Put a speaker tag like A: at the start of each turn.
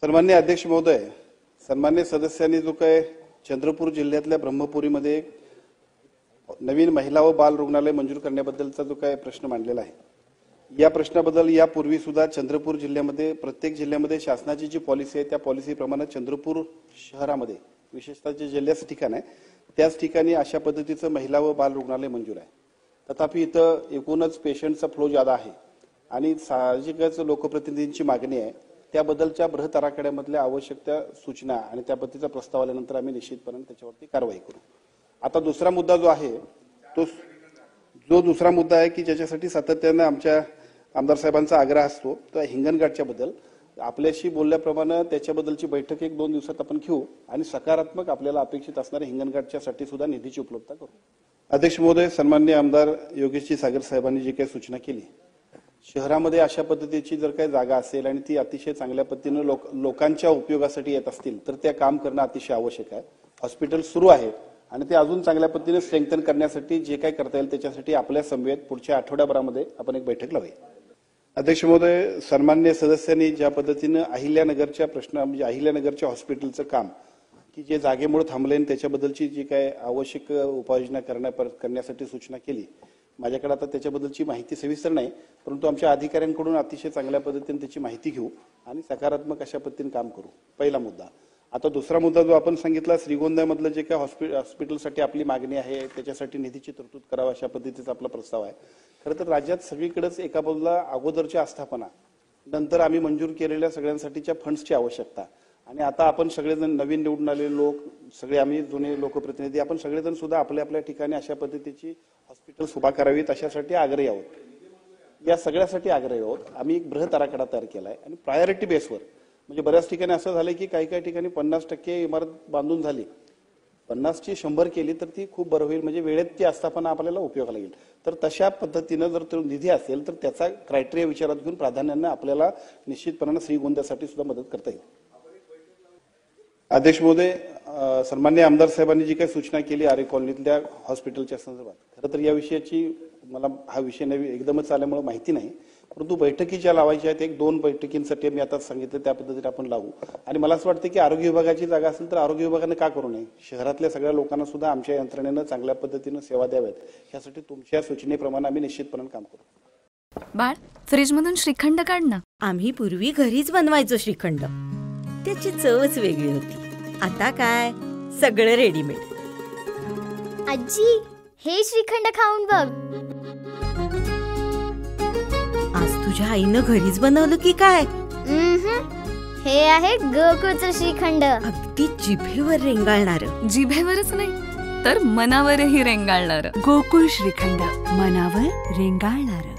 A: सन्मान्य अध्यक्ष महोदय, सन्मान्य सदस्यांनी जो काय चंद्रपूर जिल्ह्यातल्या ब्रह्मपुरीमध्ये नवीन महिला व बाल रुग्णालय मंजूर करण्याबद्दलचा जो काय प्रश्न मांडलेला आहे, या प्रश्नाबद्दल यापूर्वी सुद्धा चंद्रपूर जिल्ह्यामध्ये प्रत्येक जिल्ह्यामध्ये शासनाची जी पॉलिसी आहे त्या पॉलिसीप्रमाणे चंद्रपूर शहरामध्ये विशेषतः जे जिल्ह्याचं ठिकाण आहे त्याच ठिकाणी अशा पद्धतीचं महिला व बाल रुग्णालय मंजूर आहे। तथापि इथं एकूणच पेशंटचा फ्लो ज्यादा आहे आणि साहजिकच लोकप्रतिनिधींची मागणी आहे, त्याबद्दलच्या बृहत आराखड्यामधल्या आवश्यक त्या सूचना आणि त्या पद्धतीचा प्रस्ताव आल्यानंतर आम्ही निश्चितपणे त्याच्यावरती कारवाई करू। आता दुसरा मुद्दा जो आहे तो दुसरा मुद्दा आहे की ज्याच्यासाठी सातत्याने आमच्या आमदार साहेबांचा आग्रह असतो, तो हिंगणघाटच्या बद्दल आपल्याशी बोलल्याप्रमाणे त्याच्याबद्दलची बैठक 1-2 दिवसात आपण घेऊ आणि सकारात्मक आपल्याला अपेक्षित असणाऱ्या हिंगणघाटच्यासाठी सुद्धा निधीची उपलब्धता करू। अध्यक्ष महोदय, सन्माननीय आमदार योगेशजी सागर साहेबांनी जी काही सूचना केली, शहरामध्ये अशा पद्धतीची जर काही जागा असेल आणि ती अतिशय चांगल्या पद्धतीने लोकांच्या उपयोगासाठी येत असतील तर त्या काम करणं अतिशय आवश्यक आहे। हॉस्पिटल सुरू आहे आणि ते अजून चांगल्या पद्धतीने स्ट्रेंथन करण्यासाठी जे काही करता येईल त्याच्यासाठी आपल्या समवेत पुढच्या आठवड्याभरामध्ये आपण एक बैठक लावूया। अध्यक्ष महोदय, सन्मान्य सदस्यांनी ज्या पद्धतीने अहिल्यानगरच्या म्हणजे अहिल्यानगरच्या हॉस्पिटलचं काम की जे जागेमुळे थांबले त्याच्याबद्दलची जी काय आवश्यक उपाययोजना करण्यासाठी सूचना केली, माझ्याकडे आता त्याच्याबद्दलची माहिती सविस्तर नाही, परंतु आमच्या अधिकाऱ्यांकडून अतिशय चांगल्या पद्धतीने त्याची माहिती घेऊ आणि सकारात्मक अशा पद्धतीने काम करू। पहिला मुद्दा। आता दुसरा मुद्दा जो आपण सांगितला, श्रीगोंद्यामधलं जे काय हॉस्पिटलसाठी आपली मागणी आहे त्याच्यासाठी निधीची तरतूद करावा अशा पद्धतीचा आपला प्रस्ताव आहे। खरं तर राज्यात सगळीकडेच एका बाजूला अगोदरची आस्थापना, नंतर आम्ही मंजूर केलेल्या सगळ्यांसाठीच्या फंड्सची आवश्यकता आणि आता आपण सगळेजण नवीन निवडून आलेले लोक, सगळे आम्ही जुने लोकप्रतिनिधी, आपण सगळेजण सुद्धा आपल्या आपल्या ठिकाणी अशा पद्धतीची हॉस्पिटल उभा करावीत अशासाठी आग्रही आहोत। या सगळ्यासाठी आग्रही आहोत। आम्ही एक बृहत आराखडा तयार केला आहे आणि प्रायोरिटी बेसवर, म्हणजे बऱ्याच ठिकाणी असं झालं की काही ठिकाणी 50% इमारत बांधून झाली, 50ची 100 केली तर ती खूप बरं होईल, म्हणजे वेळेत ती आस्थापना आपल्याला उपयोगाला येईल। तर तशा पद्धतीनं जर तो निधी असेल तर त्याचा क्रायटेरिया विचारात घेऊन प्राधान्याने आपल्याला निश्चितपणे श्रीगोंद्यासाठी सुद्धा मदत करता येईल। अध्यक्ष महोदय, सन्मान्य आमदार साहेबांनी जी काही सूचना केली आरे कॉलनीतल्या हॉस्पिटलच्या संदर्भात, खरं तर या विषयाची मला हा विषय नवी एकदमच आल्यामुळे माहिती नाही, परंतु बैठकी ज्या लावायच्या आहेत 1-2 बैठकींसाठी मी आता सांगितलं त्या पद्धतीने आपण लावू। आणि मला असं वाटतं की आरोग्य विभागाची जागा असेल तर आरोग्य विभागाने का करू नये, शहरातल्या सगळ्या लोकांना सुद्धा आमच्या यंत्रणेनं चांगल्या पद्धतीने सेवा द्याव्यात, यासाठी तुमच्या सूचनेप्रमाणे आम्ही निश्चितपणे काम करू।
B: बाळ, फ्रीजमधून श्रीखंड काढ ना।
C: आम्ही पूर्वी घरीच बनवायचो श्रीखंड, त्याची चवच वेगळी होती। आता काय सगळं रेडीमेड।
D: आजी, हे श्रीखंड खाऊन बघ।
C: आज तुझ्या आईनं घरीच बनवलं की काय?
D: हे आहे गोकुळचं श्रीखंड,
C: अगदी जिभेवर रेंगाळणार।
B: जिभेवरच नाही तर मनावरही रेंगाळणार।
E: गोकुळ श्रीखंड, मनावर रेंगाळणार।